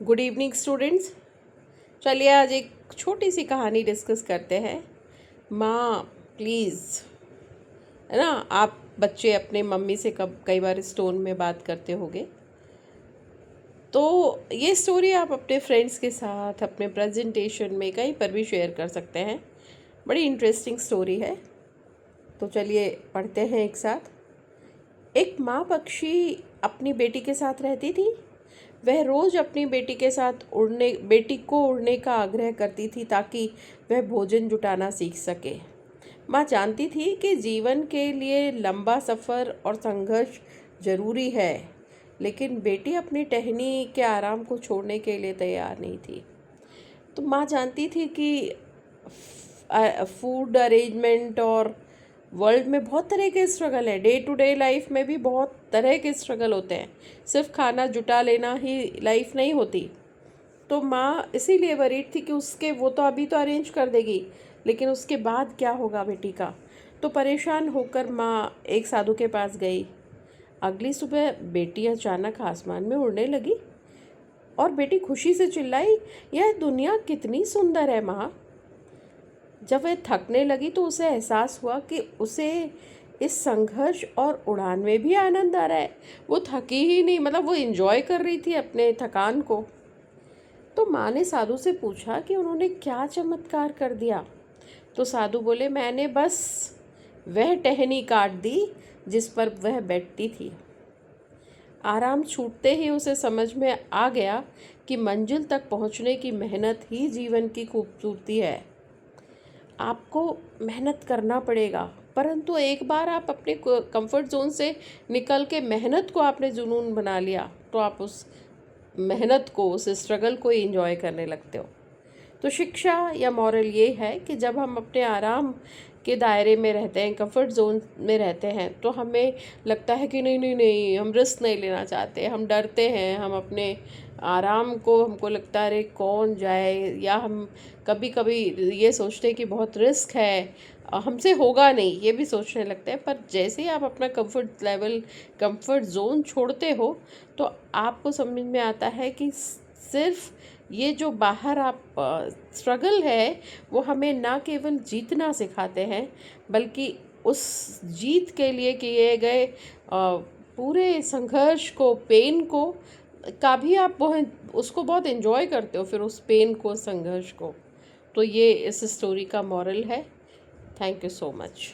Good evening students. चलिए आज एक छोटी सी कहानी डिस्कस करते हैं। माँ प्लीज़, है ना। आप बच्चे अपने मम्मी से कई बार इस टोन में बात करते होंगे, तो ये स्टोरी आप अपने फ्रेंड्स के साथ अपने प्रेजेंटेशन में कहीं पर भी शेयर कर सकते हैं। बड़ी इंटरेस्टिंग स्टोरी है। तो चलिए पढ़ते हैं एक साथ। एक माँ पक्षी अपनी बेटी के साथ रहती थी। वह रोज़ अपनी बेटी को उड़ने का आग्रह करती थी ताकि वह भोजन जुटाना सीख सके। माँ जानती थी कि जीवन के लिए लंबा सफ़र और संघर्ष जरूरी है, लेकिन बेटी अपनी टहनी के आराम को छोड़ने के लिए तैयार नहीं थी। तो माँ जानती थी कि फूड अरेंजमेंट और वर्ल्ड में बहुत तरह के स्ट्रगल है। डे टू डे लाइफ में भी बहुत तरह के स्ट्रगल होते हैं। सिर्फ खाना जुटा लेना ही लाइफ नहीं होती। तो माँ इसीलिए वरीड थी कि वो तो अभी तो अरेंज कर देगी, लेकिन उसके बाद क्या होगा बेटी का। तो परेशान होकर माँ एक साधु के पास गई। अगली सुबह बेटी अचानक आसमान में उड़ने लगी और बेटी खुशी से चिल्लाई, यह दुनिया कितनी सुंदर है माँ। जब वह थकने लगी तो उसे एहसास हुआ कि उसे इस संघर्ष और उड़ान में भी आनंद आ रहा है। वो थकी ही नहीं, मतलब वो एंजॉय कर रही थी अपने थकान को। तो माँ ने साधु से पूछा कि उन्होंने क्या चमत्कार कर दिया। तो साधु बोले, मैंने बस वह टहनी काट दी जिस पर वह बैठती थी। आराम छूटते ही उसे समझ में आ गया कि मंजिल तक पहुँचने की मेहनत ही जीवन की खूबसूरती है। आपको मेहनत करना पड़ेगा, परंतु एक बार आप अपने कंफर्ट जोन से निकल के मेहनत को आपने जुनून बना लिया तो आप उस मेहनत को, उस स्ट्रगल को एंजॉय करने लगते हो। तो शिक्षा या मॉरल ये है कि जब हम अपने आराम के दायरे में रहते हैं, कंफर्ट जोन में रहते हैं, तो हमें लगता है कि नहीं नहीं नहीं, हम रिस्क नहीं लेना चाहते, हम डरते हैं, हम अपने आराम को, हमको लगता है अरे कौन जाए, या हम कभी कभी ये सोचते हैं कि बहुत रिस्क है, हमसे होगा नहीं, ये भी सोचने लगते हैं। पर जैसे ही आप अपना कंफर्ट जोन छोड़ते हो तो आपको समझ में आता है कि सिर्फ ये जो बाहर आप स्ट्रगल है वो हमें ना केवल जीतना सिखाते हैं, बल्कि उस जीत के लिए किए गए पूरे संघर्ष को, पेन को का भी आप उसको बहुत एंजॉय करते हो, फिर उस पेन को, संघर्ष को। तो ये इस स्टोरी का मॉरल है। Thank you so much.